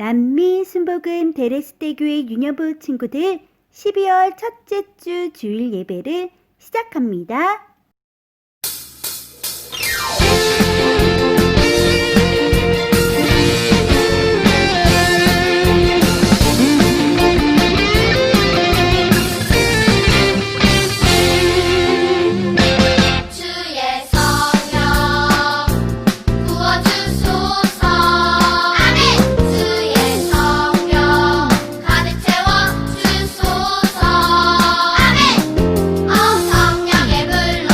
남미 순복음 데레스대교회 유년부 친구들 12월 첫째 주 주일 예배를 시작합니다. 성령의 불로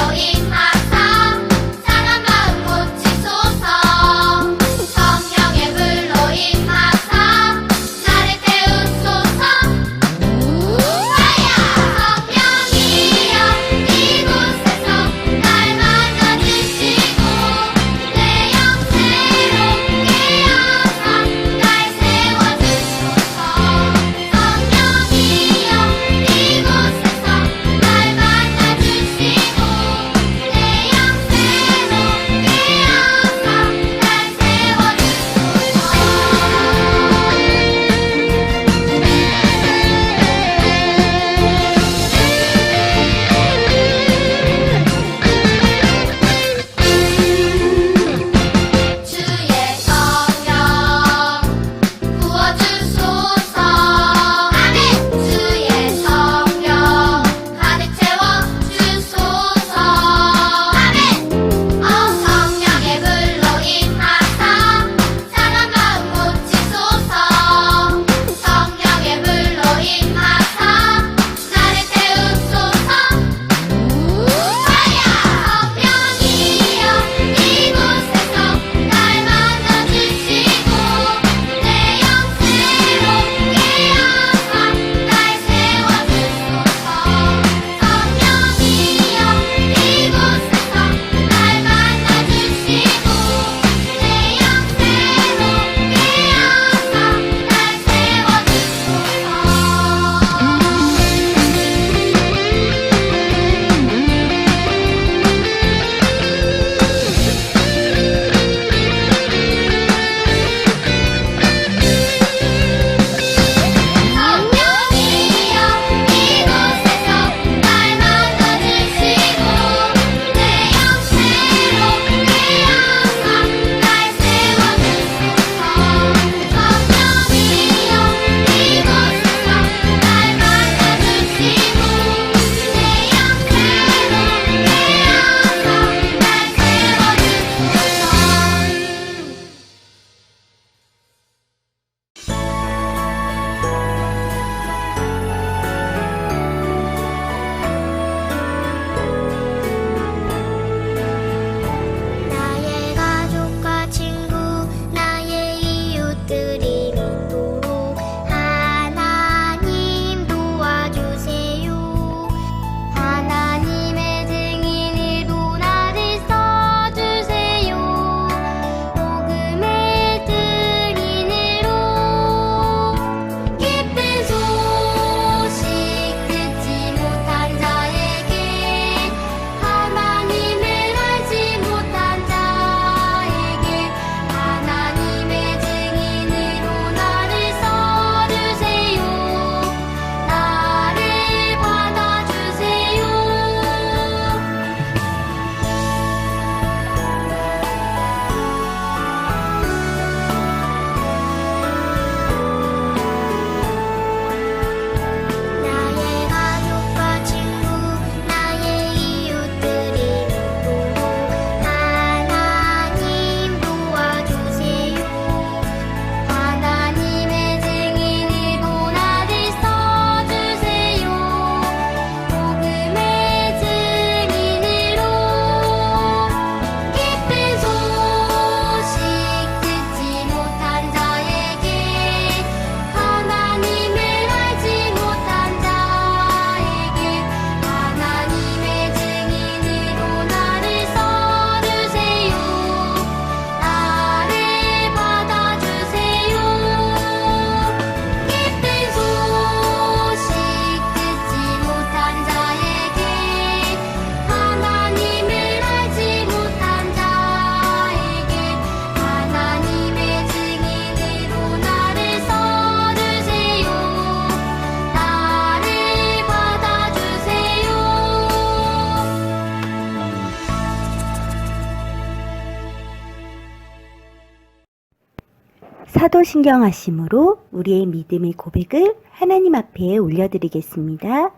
사도신경하심으로 우리의 믿음의 고백을 하나님 앞에 올려드리겠습니다.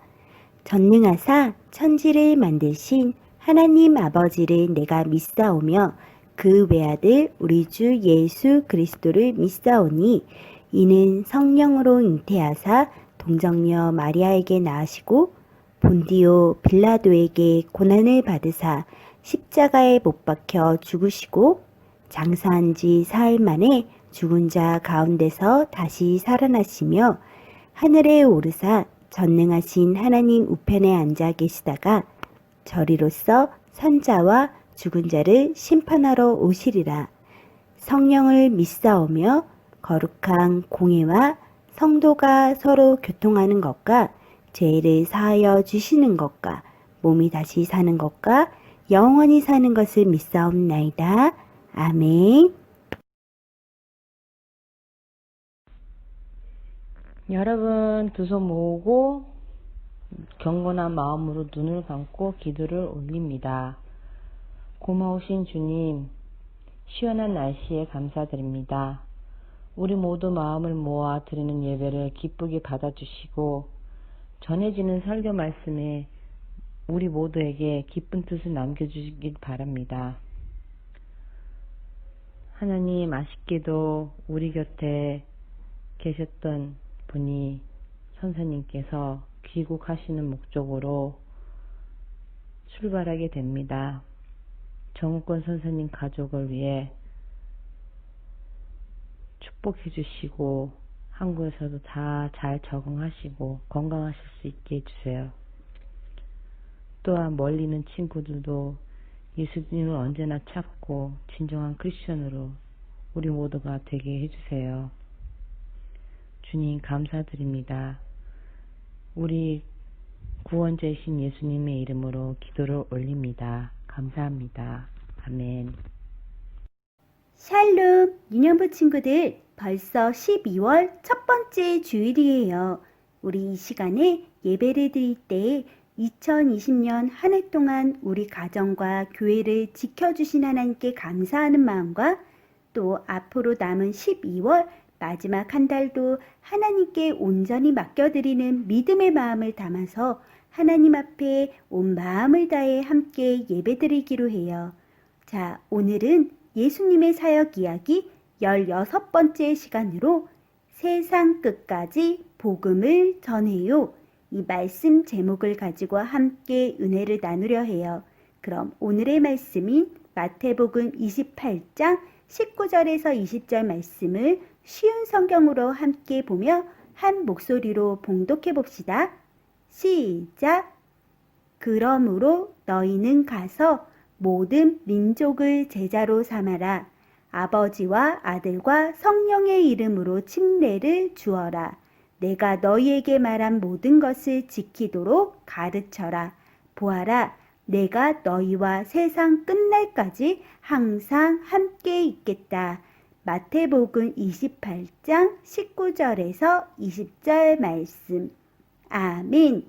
전능하사 천지를 만드신 하나님 아버지를 내가 믿사오며 그 외아들 우리 주 예수 그리스도를 믿사오니 이는 성령으로 잉태하사 동정녀 마리아에게 낳으시고 본디오 빌라도에게 고난을 받으사 십자가에 못 박혀 죽으시고 장사한 지 사흘 만에 죽은 자 가운데서 다시 살아나시며 하늘에 오르사 전능하신 하나님 우편에 앉아 계시다가 저리로서 선자와 죽은 자를 심판하러 오시리라. 성령을 믿사오며 거룩한 공회와 성도가 서로 교통하는 것과 죄를 사하여 주시는 것과 몸이 다시 사는 것과 영원히 사는 것을 믿사옵나이다. 아멘. 여러분 두 손 모으고 경건한 마음으로 눈을 감고 기도를 올립니다. 고마우신 주님, 시원한 날씨에 감사드립니다. 우리 모두 마음을 모아 드리는 예배를 기쁘게 받아주시고 전해지는 설교 말씀에 우리 모두에게 기쁜 뜻을 남겨주시길 바랍니다. 하나님, 아쉽게도 우리 곁에 계셨던 분이 선생님께서 귀국하시는 목적으로 출발하게 됩니다. 정우권 선생님 가족을 위해 축복해 주시고 한국에서도 다 잘 적응하시고 건강하실 수 있게 해주세요. 또한 멀리 있는 친구들도 예수님을 언제나 찾고 진정한 크리스천으로 우리 모두가 되게 해주세요. 주님 감사드립니다. 우리 구원자이신 예수님의 이름으로 기도를 올립니다. 감사합니다. 아멘. 샬롬 유년부 친구들, 벌써 12월 첫 번째 주일이에요. 우리 이 시간에 예배를 드릴 때 2020년 한 해 동안 우리 가정과 교회를 지켜주신 하나님께 감사하는 마음과 또 앞으로 남은 12월 마지막 한 달도 하나님께 온전히 맡겨드리는 믿음의 마음을 담아서 하나님 앞에 온 마음을 다해 함께 예배드리기로 해요. 자, 오늘은 예수님의 사역 이야기 16번째 시간으로 세상 끝까지 복음을 전해요. 이 말씀 제목을 가지고 함께 은혜를 나누려 해요. 그럼 오늘의 말씀인 마태복음 28장 19절에서 20절 말씀을 쉬운 성경으로 함께 보며 한 목소리로 봉독해 봅시다. 시작! 그러므로 너희는 가서 모든 민족을 제자로 삼아라. 아버지와 아들과 성령의 이름으로 침례를 주어라. 내가 너희에게 말한 모든 것을 지키도록 가르쳐라. 보아라, 내가 너희와 세상 끝날까지 항상 함께 있겠다. 마태복음 28장 19절에서 20절 말씀. 아멘.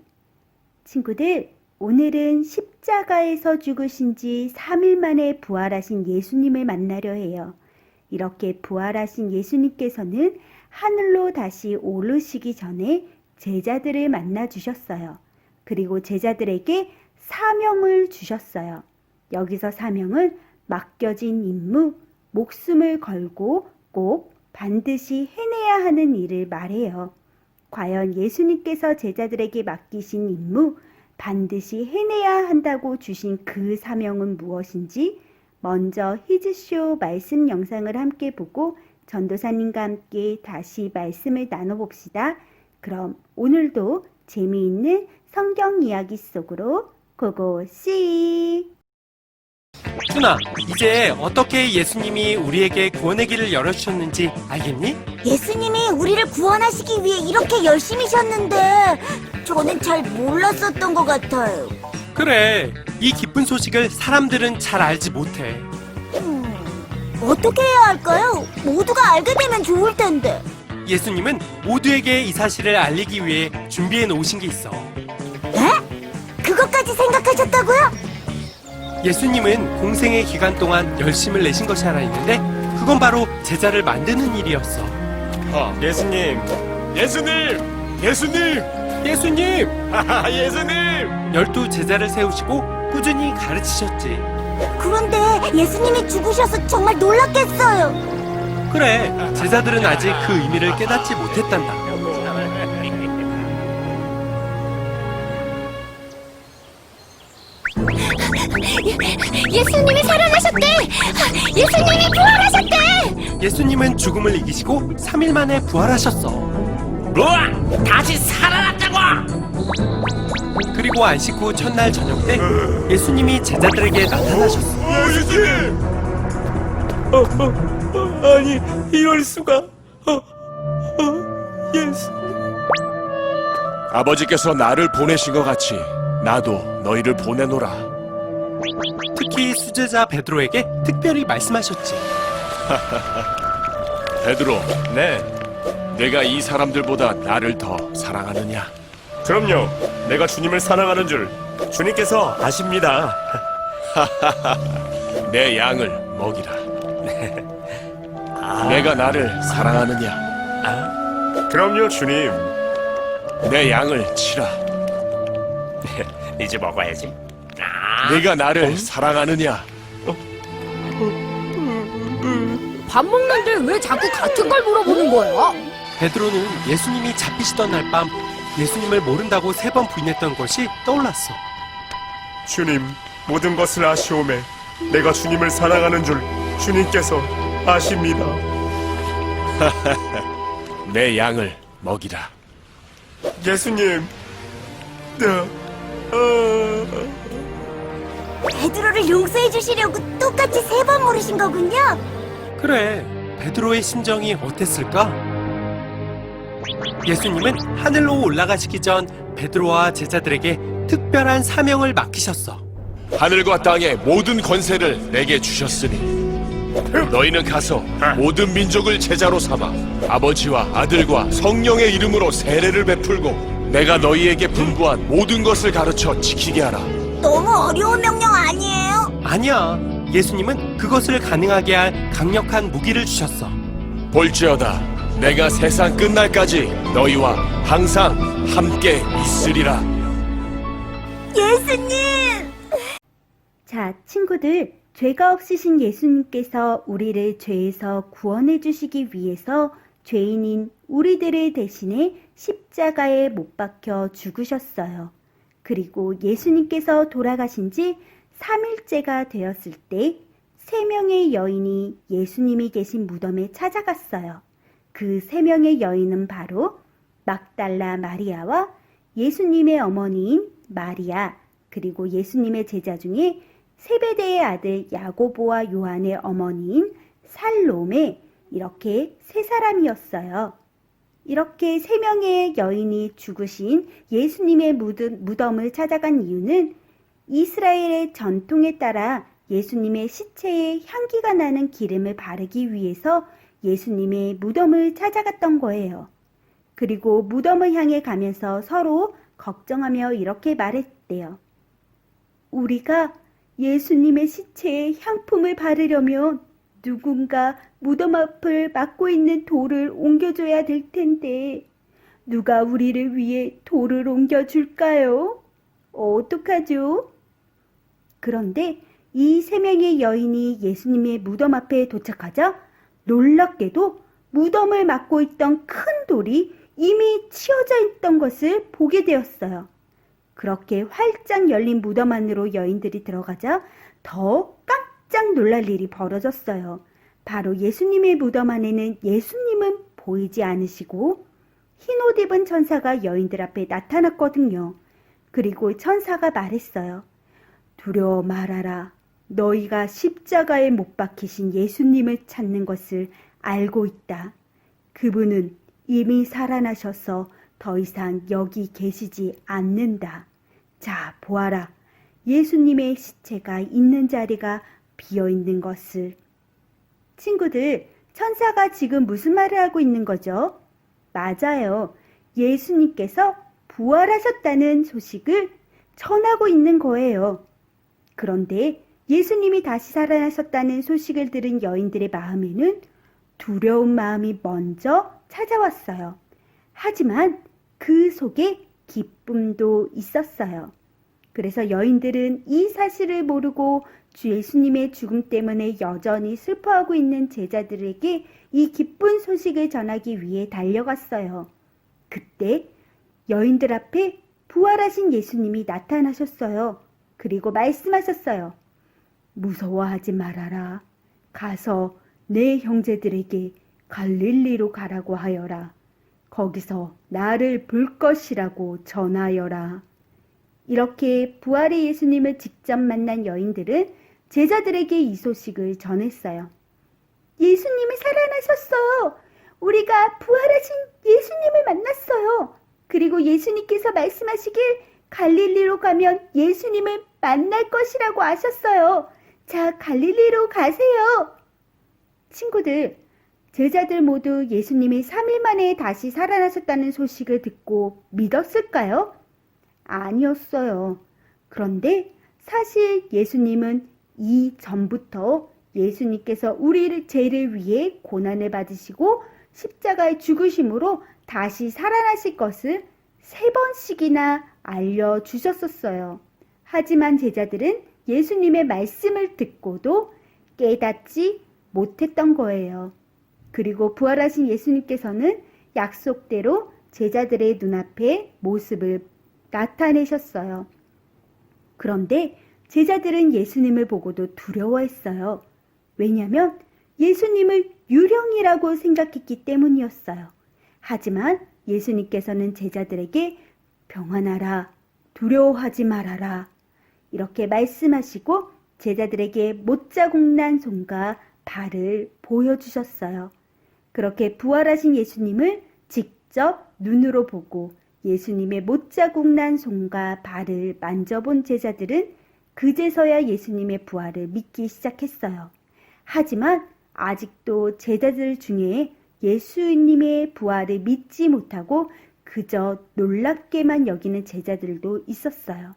친구들, 오늘은 십자가에서 죽으신 지 3일 만에 부활하신 예수님을 만나려 해요. 이렇게 부활하신 예수님께서는 하늘로 다시 오르시기 전에 제자들을 만나 주셨어요. 그리고 제자들에게 사명을 주셨어요. 여기서 사명은 맡겨진 임무, 목숨을 걸고 꼭 반드시 해내야 하는 일을 말해요. 과연 예수님께서 제자들에게 맡기신 임무, 반드시 해내야 한다고 주신 그 사명은 무엇인지 먼저 히즈쇼 말씀 영상을 함께 보고 전도사님과 함께 다시 말씀을 나눠봅시다. 그럼 오늘도 재미있는 성경 이야기 속으로 고고씨! 준아, 이제 어떻게 예수님이 우리에게 구원의 길을 열어주셨는지 알겠니? 예수님이 우리를 구원하시기 위해 이렇게 열심히셨는데 저는 잘 몰랐었던 것 같아요. 그래, 이 기쁜 소식을 사람들은 잘 알지 못해. 어떻게 해야 할까요? 모두가 알게 되면 좋을 텐데. 예수님은 모두에게 이 사실을 알리기 위해 준비해 놓으신 게 있어. 네? 그것까지 생각하셨다고요? 예수님은 공생의 기간 동안 열심을 내신 것이 하나 있는데 그건 바로 제자를 만드는 일이었어. 예수님, 예수님, 예수님, 예수님, 예수님. 12 제자를 세우시고 꾸준히 가르치셨지. 그런데 예수님이 죽으셔서 정말 놀랐겠어요. 그래, 제자들은 아직 그 의미를 깨닫지 못했단다. 예수님이 살아나셨대! 예수님이 부활하셨대! 예수님은 죽음을 이기시고 3일 만에 부활하셨어. 뭐? 다시 살아났다고? 그리고 안식 후 첫날 저녁 때 예수님이 제자들에게 나타나셨어. 예수님! 아니, 이럴 수가. 예수. 아버지께서 나를 보내신 것 같이 나도 너희를 보내노라. 특히 수제자 베드로에게 특별히 말씀하셨지. 베드로, 네. 내가 이 사람들보다 나를 더 사랑하느냐? 그럼요. 내가 주님을 사랑하는 줄 주님께서 아십니다. 내 양을 먹이라. 내가 나를 사랑하느냐? 그럼요, 주님. 내 양을 치라. 이제 먹어야지. 네가 나를 사랑하느냐? 밥 먹는데 왜 자꾸 같은 걸 물어보는 거야? 베드로는 예수님이 잡히시던 날 밤 예수님을 모른다고 3번 부인했던 것이 떠올랐어. 주님, 모든 것을 아시오매 내가 주님을 사랑하는 줄 주님께서 아십니다. 내 양을 먹이라. 예수님, 베드로를 용서해 주시려고 똑같이 3번 물으신 거군요. 그래, 베드로의 심정이 어땠을까? 예수님은 하늘로 올라가시기 전 베드로와 제자들에게 특별한 사명을 맡기셨어. 하늘과 땅의 모든 권세를 내게 주셨으니 너희는 가서 모든 민족을 제자로 삼아 아버지와 아들과 성령의 이름으로 세례를 베풀고 내가 너희에게 분부한 모든 것을 가르쳐 지키게 하라. 너무 어려운 명령 아니에요? 아니야, 예수님은 그것을 가능하게 할 강력한 무기를 주셨어. 볼지어다 내가 세상 끝날까지 너희와 항상 함께 있으리라. 예수님! 자, 친구들, 죄가 없으신 예수님께서 우리를 죄에서 구원해 주시기 위해서 죄인인 우리들을 대신해 십자가에 못 박혀 죽으셨어요. 그리고 예수님께서 돌아가신 지 3일째가 되었을 때 3명의 여인이 예수님이 계신 무덤에 찾아갔어요. 그 3명의 여인은 바로 막달라 마리아와 예수님의 어머니인 마리아, 그리고 예수님의 제자 중에 세베대의 아들 야고보와 요한의 어머니인 살로메, 이렇게 3사람이었어요. 이렇게 3명의 여인이 죽으신 예수님의 무덤을 찾아간 이유는 이스라엘의 전통에 따라 예수님의 시체에 향기가 나는 기름을 바르기 위해서 예수님의 무덤을 찾아갔던 거예요. 그리고 무덤을 향해 가면서 서로 걱정하며 이렇게 말했대요. 우리가 예수님의 시체에 향품을 바르려면 누군가 무덤 앞을 막고 있는 돌을 옮겨줘야 될 텐데 누가 우리를 위해 돌을 옮겨줄까요? 어떡하죠? 그런데 이 3명의 여인이 예수님의 무덤 앞에 도착하자 놀랍게도 무덤을 막고 있던 큰 돌이 이미 치워져 있던 것을 보게 되었어요. 그렇게 활짝 열린 무덤 안으로 여인들이 들어가자 더 깜짝 놀랄 일이 벌어졌어요. 바로 예수님의 무덤 안에는 예수님은 보이지 않으시고 흰 옷 입은 천사가 여인들 앞에 나타났거든요. 그리고 천사가 말했어요. 두려워 말아라. 너희가 십자가에 못 박히신 예수님을 찾는 것을 알고 있다. 그분은 이미 살아나셔서 더 이상 여기 계시지 않는다. 자, 보아라. 예수님의 시체가 있는 자리가 비어 있는 것을. 친구들, 천사가 지금 무슨 말을 하고 있는 거죠? 맞아요. 예수님께서 부활하셨다는 소식을 전하고 있는 거예요. 그런데 예수님이 다시 살아나셨다는 소식을 들은 여인들의 마음에는 두려운 마음이 먼저 찾아왔어요. 하지만 그 속에 기쁨도 있었어요. 그래서 여인들은 이 사실을 모르고 주 예수님의 죽음 때문에 여전히 슬퍼하고 있는 제자들에게 이 기쁜 소식을 전하기 위해 달려갔어요. 그때 여인들 앞에 부활하신 예수님이 나타나셨어요. 그리고 말씀하셨어요. 무서워하지 말아라. 가서 내 형제들에게 갈릴리로 가라고 하여라. 거기서 나를 볼 것이라고 전하여라. 이렇게 부활의 예수님을 직접 만난 여인들은 제자들에게 이 소식을 전했어요. 예수님이 살아나셨어요. 우리가 부활하신 예수님을 만났어요. 그리고 예수님께서 말씀하시길 갈릴리로 가면 예수님을 만날 것이라고 하셨어요. 자, 갈릴리로 가세요. 친구들, 제자들 모두 예수님이 3일 만에 다시 살아나셨다는 소식을 듣고 믿었을까요? 아니었어요. 그런데 사실 예수님은 이전부터 예수님께서 우리를 죄를 위해 고난을 받으시고 십자가에 죽으심으로 다시 살아나실 것을 3번씩이나 알려주셨었어요. 하지만 제자들은 예수님의 말씀을 듣고도 깨닫지 못했던 거예요. 그리고 부활하신 예수님께서는 약속대로 제자들의 눈앞에 모습을 나타내셨어요. 그런데 제자들은 예수님을 보고도 두려워했어요. 왜냐하면 예수님을 유령이라고 생각했기 때문이었어요. 하지만 예수님께서는 제자들에게 평안하라, 두려워하지 말아라 이렇게 말씀하시고 제자들에게 못자국난 손과 발을 보여주셨어요. 그렇게 부활하신 예수님을 직접 눈으로 보고 예수님의 못자국난 손과 발을 만져본 제자들은 그제서야 예수님의 부활을 믿기 시작했어요. 하지만 아직도 제자들 중에 예수님의 부활을 믿지 못하고 그저 놀랍게만 여기는 제자들도 있었어요.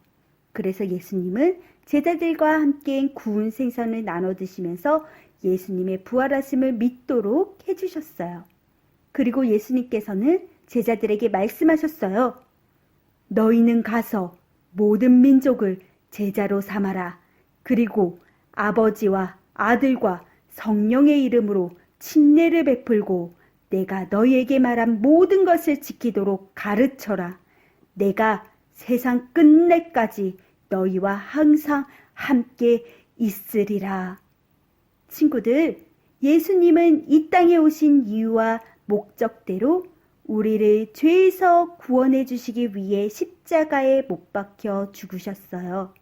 그래서 예수님은 제자들과 함께 구운 생선을 나눠 드시면서 예수님의 부활하심을 믿도록 해주셨어요. 그리고 예수님께서는 제자들에게 말씀하셨어요. 너희는 가서 모든 민족을 제자로 삼아라. 그리고 아버지와 아들과 성령의 이름으로 침례를 베풀고 내가 너희에게 말한 모든 것을 지키도록 가르쳐라. 내가 세상 끝날까지 너희와 항상 함께 있으리라. 친구들, 예수님은 이 땅에 오신 이유와 목적대로 우리를 죄에서 구원해 주시기 위해 십자가에 못 박혀 죽으셨어요.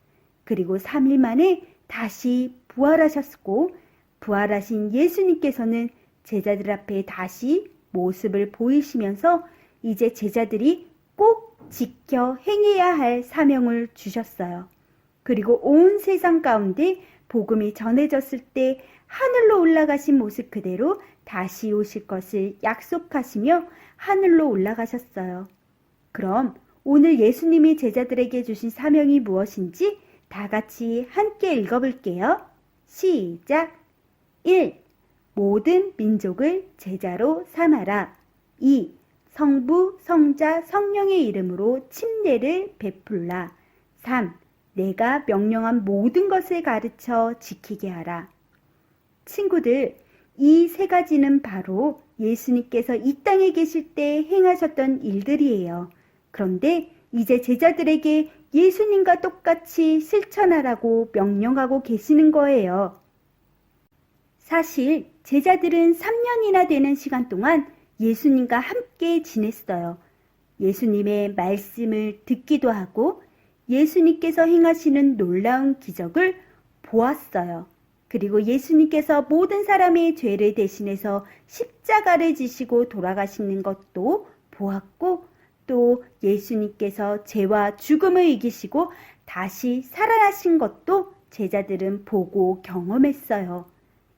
그리고 3일 만에 다시 부활하셨고 부활하신 예수님께서는 제자들 앞에 다시 모습을 보이시면서 이제 제자들이 꼭 지켜 행해야 할 사명을 주셨어요. 그리고 온 세상 가운데 복음이 전해졌을 때 하늘로 올라가신 모습 그대로 다시 오실 것을 약속하시며 하늘로 올라가셨어요. 그럼 오늘 예수님이 제자들에게 주신 사명이 무엇인지 다 같이 함께 읽어볼게요. 시작! 1. 모든 민족을 제자로 삼아라. 2. 성부, 성자, 성령의 이름으로 침례를 베풀라. 3. 내가 명령한 모든 것을 가르쳐 지키게 하라. 친구들, 이 3가지는 바로 예수님께서 이 땅에 계실 때 행하셨던 일들이에요. 그런데 이제 제자들에게 예수님과 똑같이 실천하라고 명령하고 계시는 거예요. 사실 제자들은 3년이나 되는 시간 동안 예수님과 함께 지냈어요. 예수님의 말씀을 듣기도 하고 예수님께서 행하시는 놀라운 기적을 보았어요. 그리고 예수님께서 모든 사람의 죄를 대신해서 십자가를 지시고 돌아가시는 것도 보았고 또 예수님께서 죄와 죽음을 이기시고 다시 살아나신 것도 제자들은 보고 경험했어요.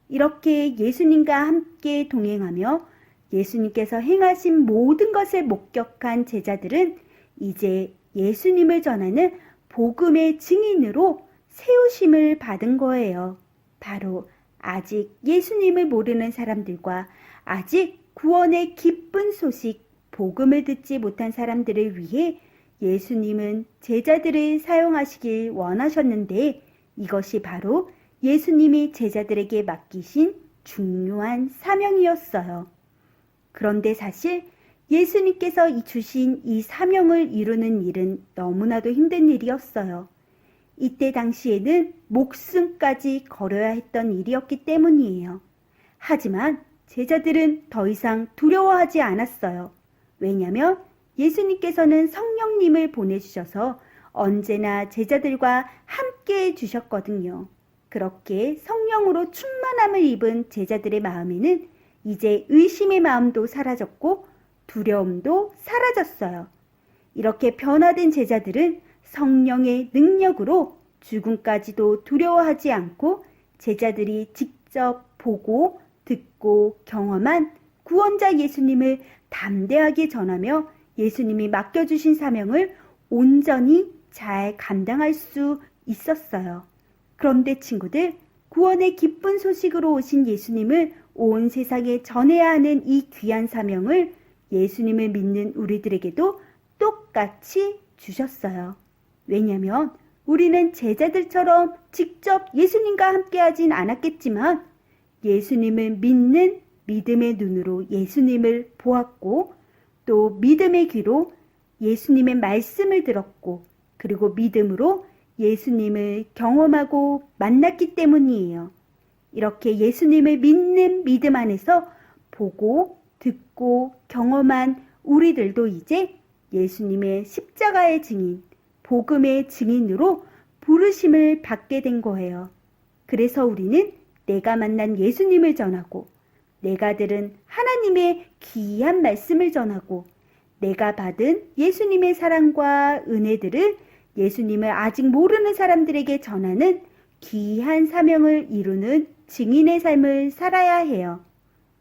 이렇게 예수님과 함께 동행하며 예수님께서 행하신 모든 것을 목격한 제자들은 이제 예수님을 전하는 복음의 증인으로 세우심을 받은 거예요. 바로 아직 예수님을 모르는 사람들과 아직 구원의 기쁜 소식, 복음을 듣지 못한 사람들을 위해 예수님은 제자들을 사용하시길 원하셨는데 이것이 바로 예수님이 제자들에게 맡기신 중요한 사명이었어요. 그런데 사실 예수님께서 주신 이 사명을 이루는 일은 너무나도 힘든 일이었어요. 이때 당시에는 목숨까지 걸어야 했던 일이었기 때문이에요. 하지만 제자들은 더 이상 두려워하지 않았어요. 왜냐하면 예수님께서는 성령님을 보내주셔서 언제나 제자들과 함께 해주셨거든요. 그렇게 성령으로 충만함을 입은 제자들의 마음에는 이제 의심의 마음도 사라졌고 두려움도 사라졌어요. 이렇게 변화된 제자들은 성령의 능력으로 죽음까지도 두려워하지 않고 제자들이 직접 보고 듣고 경험한 구원자 예수님을 담대하게 전하며 예수님이 맡겨주신 사명을 온전히 잘 감당할 수 있었어요. 그런데 친구들, 구원의 기쁜 소식으로 오신 예수님을 온 세상에 전해야 하는 이 귀한 사명을 예수님을 믿는 우리들에게도 똑같이 주셨어요. 왜냐하면 우리는 제자들처럼 직접 예수님과 함께하진 않았겠지만 예수님을 믿는 믿음의 눈으로 예수님을 보았고 또 믿음의 귀로 예수님의 말씀을 들었고 그리고 믿음으로 예수님을 경험하고 만났기 때문이에요. 이렇게 예수님을 믿는 믿음 안에서 보고 듣고 경험한 우리들도 이제 예수님의 십자가의 증인, 복음의 증인으로 부르심을 받게 된 거예요. 그래서 우리는 내가 만난 예수님을 전하고 내가 들은 하나님의 귀한 말씀을 전하고 내가 받은 예수님의 사랑과 은혜들을 예수님을 아직 모르는 사람들에게 전하는 귀한 사명을 이루는 증인의 삶을 살아야 해요.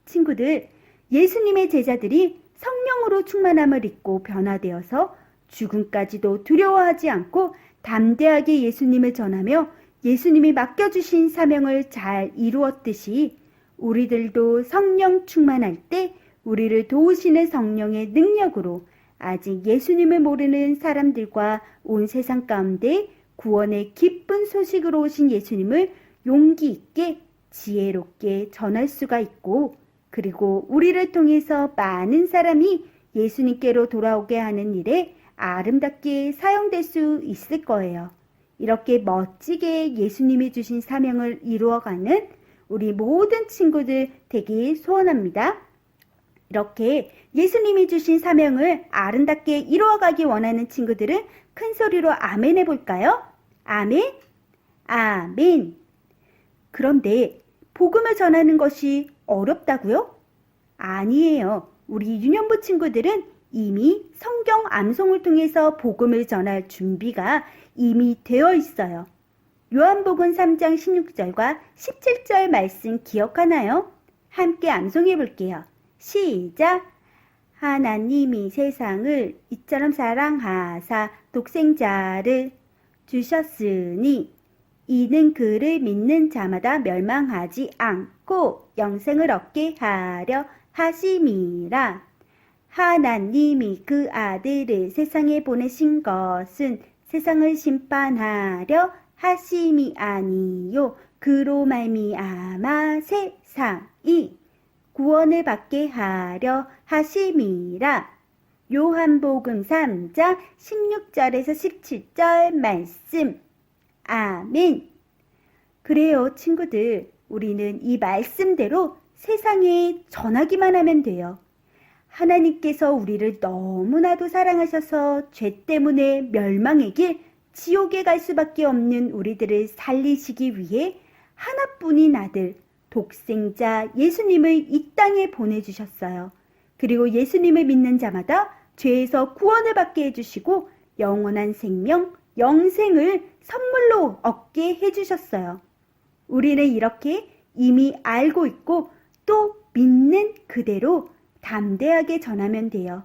친구들, 예수님의 제자들이 성령으로 충만함을 입고 변화되어서 죽음까지도 두려워하지 않고 담대하게 예수님을 전하며 예수님이 맡겨주신 사명을 잘 이루었듯이 우리들도 성령 충만할 때 우리를 도우시는 성령의 능력으로 아직 예수님을 모르는 사람들과 온 세상 가운데 구원의 기쁜 소식으로 오신 예수님을 용기 있게 지혜롭게 전할 수가 있고 그리고 우리를 통해서 많은 사람이 예수님께로 돌아오게 하는 일에 아름답게 사용될 수 있을 거예요. 이렇게 멋지게 예수님이 주신 사명을 이루어가는 우리 모든 친구들 되길 소원합니다. 이렇게 예수님이 주신 사명을 아름답게 이루어가기 원하는 친구들은 큰 소리로 아멘 해볼까요? 아멘? 아멘. 그런데 복음을 전하는 것이 어렵다고요? 아니에요. 우리 유년부 친구들은 이미 성경 암송을 통해서 복음을 전할 준비가 이미 되어 있어요. 요한복음 3장 16절과 17절 말씀 기억하나요? 함께 암송해 볼게요. 시작! 하나님이 세상을 이처럼 사랑하사 독생자를 주셨으니 이는 그를 믿는 자마다 멸망하지 않고 영생을 얻게 하려 하심이라. 하나님이 그 아들을 세상에 보내신 것은 세상을 심판하려 하심이 아니요 그로 말미암아 세상이 구원을 받게 하려 하심이라. 요한복음 3장 16절에서 17절 말씀. 아멘. 그래요, 친구들. 우리는 이 말씀대로 세상에 전하기만 하면 돼요. 하나님께서 우리를 너무나도 사랑하셔서 죄 때문에 멸망의 길, 지옥에 갈 수밖에 없는 우리들을 살리시기 위해 하나뿐인 아들, 독생자 예수님을 이 땅에 보내주셨어요. 그리고 예수님을 믿는 자마다 죄에서 구원을 받게 해주시고 영원한 생명, 영생을 선물로 얻게 해주셨어요. 우리는 이렇게 이미 알고 있고 또 믿는 그대로 담대하게 전하면 돼요.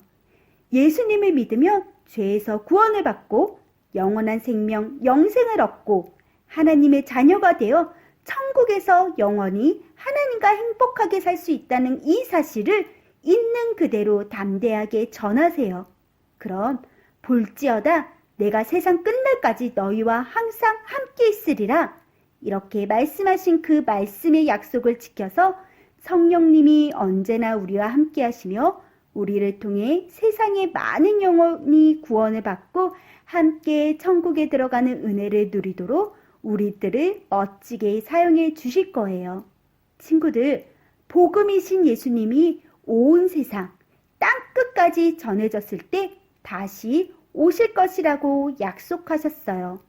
예수님을 믿으면 죄에서 구원을 받고 영원한 생명, 영생을 얻고 하나님의 자녀가 되어 천국에서 영원히 하나님과 행복하게 살 수 있다는 이 사실을 있는 그대로 담대하게 전하세요. 그럼 볼지어다 내가 세상 끝날까지 너희와 항상 함께 있으리라. 이렇게 말씀하신 그 말씀의 약속을 지켜서 성령님이 언제나 우리와 함께 하시며 우리를 통해 세상의 많은 영혼이 구원을 받고 함께 천국에 들어가는 은혜를 누리도록 우리들을 멋지게 사용해 주실 거예요. 친구들, 복음이신 예수님이 온 세상 땅 끝까지 전해졌을 때 다시 오실 것이라고 약속하셨어요.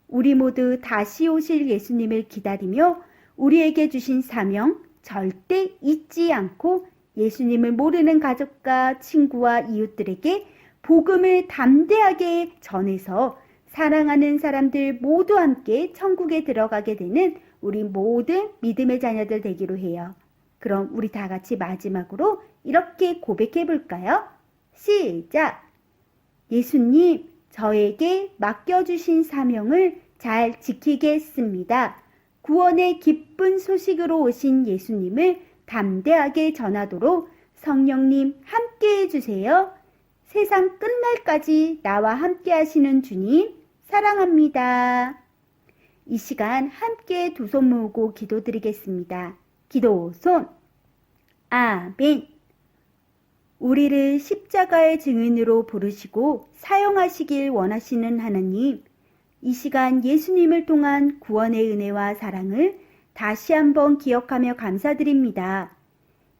우리 모두 다시 오실 예수님을 기다리며 우리에게 주신 사명 절대 잊지 않고 예수님을 모르는 가족과 친구와 이웃들에게 복음을 담대하게 전해서 사랑하는 사람들 모두 함께 천국에 들어가게 되는 우리 모든 믿음의 자녀들 되기로 해요. 그럼 우리 다 같이 마지막으로 이렇게 고백해 볼까요? 시작! 예수님, 저에게 맡겨주신 사명을 잘 지키겠습니다. 구원의 기쁜 소식으로 오신 예수님을 담대하게 전하도록 성령님 함께 해주세요. 세상 끝날까지 나와 함께 하시는 주님 사랑합니다. 이 시간 함께 두 손 모으고 기도드리겠습니다. 기도손. 아멘. 우리를 십자가의 증인으로 부르시고 사용하시길 원하시는 하나님, 이 시간 예수님을 통한 구원의 은혜와 사랑을 다시 한번 기억하며 감사드립니다.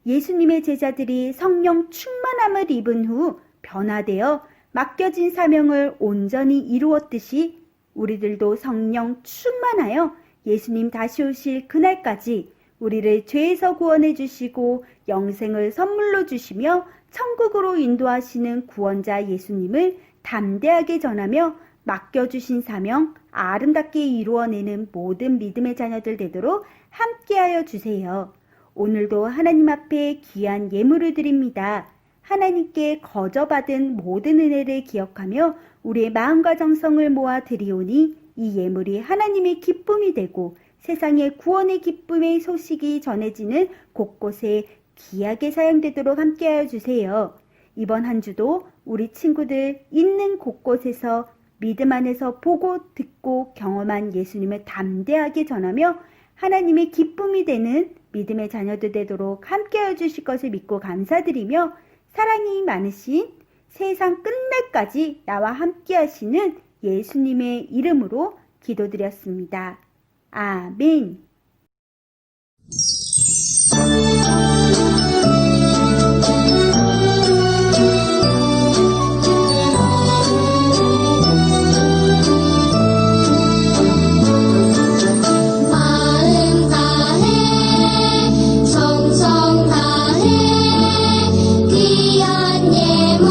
예수님의 제자들이 성령 충만함을 입은 후 변화되어 맡겨진 사명을 온전히 이루었듯이 우리들도 성령 충만하여 예수님 다시 오실 그날까지 우리를 죄에서 구원해 주시고 영생을 선물로 주시며 천국으로 인도하시는 구원자 예수님을 담대하게 전하며 맡겨주신 사명 아름답게 이루어내는 모든 믿음의 자녀들 되도록 함께하여 주세요. 오늘도 하나님 앞에 귀한 예물을 드립니다. 하나님께 거저받은 모든 은혜를 기억하며 우리의 마음과 정성을 모아 드리오니 이 예물이 하나님의 기쁨이 되고 세상의 구원의 기쁨의 소식이 전해지는 곳곳에 귀하게 사용되도록 함께하여 주세요. 이번 한 주도 우리 친구들 있는 곳곳에서 믿음 안에서 보고 듣고 경험한 예수님을 담대하게 전하며 하나님의 기쁨이 되는 믿음의 자녀들 되도록 함께하여 주실 것을 믿고 감사드리며 사랑이 많으신 세상 끝날까지 나와 함께 하시는 예수님의 이름으로 기도드렸습니다. 아멘. 마음 다해 정성 다해 귀한 예물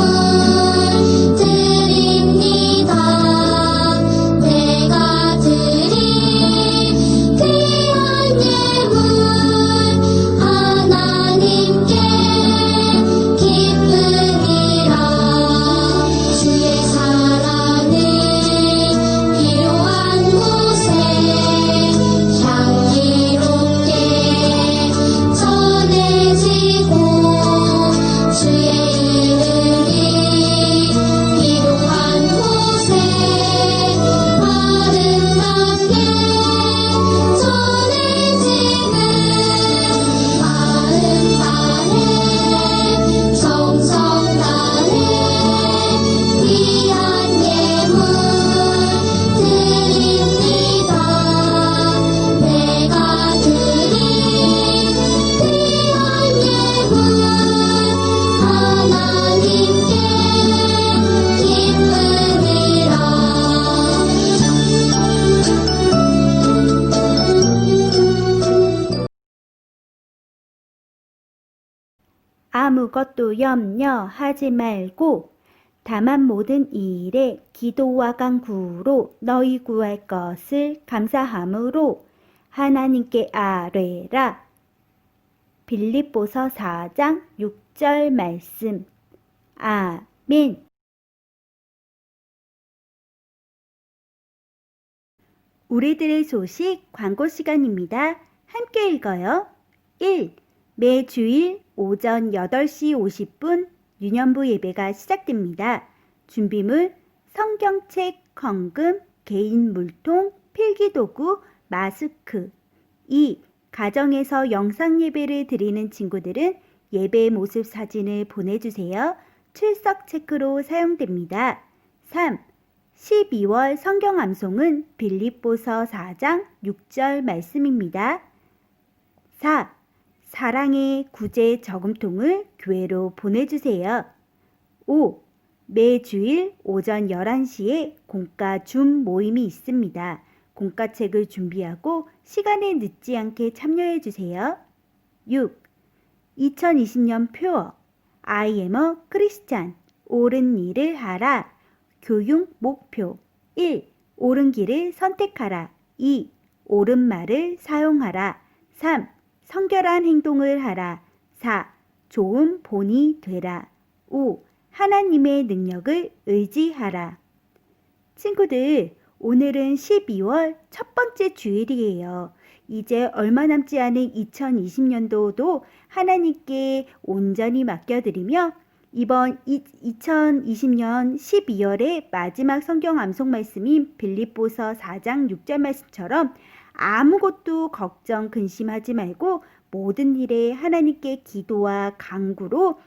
드립니다. 내가 드린 귀한 예물 하나님께 기쁨이라. 주의 사랑은 필요한 곳에 향기롭게 전해지고 주의 이름이 필요한 곳에 아름답게 전해지는 마음 다해 정성 다해 귀한 예물 드립니다. 내가 드린 귀한 예물 하나님께 기쁨이라. 아무것도 염려하지 말고 다만 모든 일에 기도와 간구로 너희 구할 것을 감사함으로 하나님께 아뢰라. 빌립보서 4장 6절 말씀. 아멘. 우리들의 소식 광고 시간입니다. 함께 읽어요. 1. 매주일 오전 8시 50분 유년부 예배가 시작됩니다. 준비물 성경책, 헌금, 개인 물통, 필기도구, 마스크. 2. 가정에서 영상 예배를 드리는 친구들은 예배 모습 사진을 보내주세요. 출석 체크로 사용됩니다. 3. 12월 성경 암송은 빌립보서 4장 6절 말씀입니다. 4. 사랑의 구제 저금통을 교회로 보내주세요. 5. 매주일 오전 11시에 공과 줌 모임이 있습니다. 공과책을 준비하고 시간에 늦지 않게 참여해주세요. 6. 2020년 표어 I am a Christian. 옳은 일을 하라. 교육 목표 1. 옳은 길을 선택하라. 2. 옳은 말을 사용하라. 3. 성결한 행동을 하라. 4. 좋은 본이 되라. 5. 하나님의 능력을 의지하라. 친구들, 오늘은 12월 첫 번째 주일이에요. 이제 얼마 남지 않은 2020년도도 하나님께 온전히 맡겨드리며 이번 2020년 12월의 마지막 성경 암송 말씀인 빌립보서 4장 6절 말씀처럼 아무것도 걱정 근심하지 말고 모든 일에 하나님께 기도와 간구로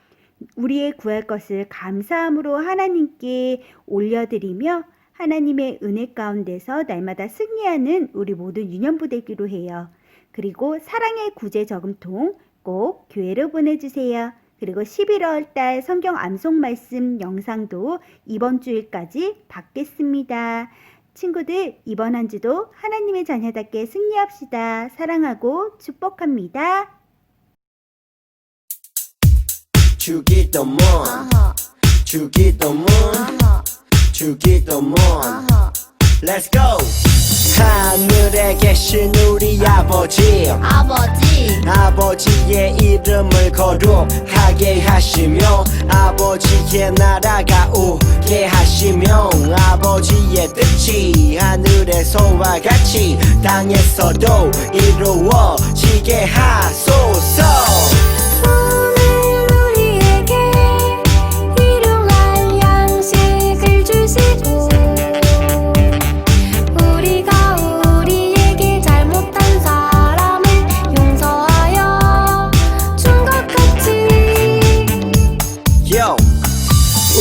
우리의 구할 것을 감사함으로 하나님께 올려드리며 하나님의 은혜 가운데서 날마다 승리하는 우리 모든 유년부 되기로 해요. 그리고 사랑의 구제 저금통 꼭 교회로 보내주세요. 그리고 11월 달 성경 암송 말씀 영상도 이번 주일까지 받겠습니다. 친구들, 이번 한 주도 하나님의 자녀답게 승리합시다. 사랑하고 축복합니다. 주기도문 주기도문 주기도문 Let's go! 하늘에 계신 우리 아버지 아버지의 이름을 거룩하게 하시며 아버지의 나라가 오게 하시며 아버지의 뜻이 하늘에서와 같이 땅에서도 이루어지게 하소서.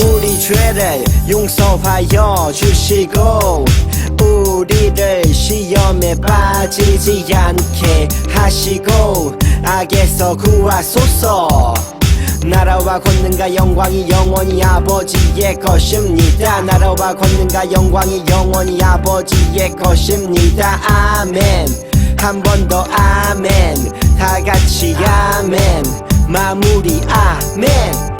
우리 죄를 용서하여 주시고 우리를 시험에 빠지지 않게 하시고 악에서 구하소서. 나라와 권능과 영광이 영원히 아버지의 것입니다. 나라와 권능과 영광이 영원히 아버지의 것입니다. 아멘. 한 번 더 아멘. 다 같이 아멘. 마무리 아멘.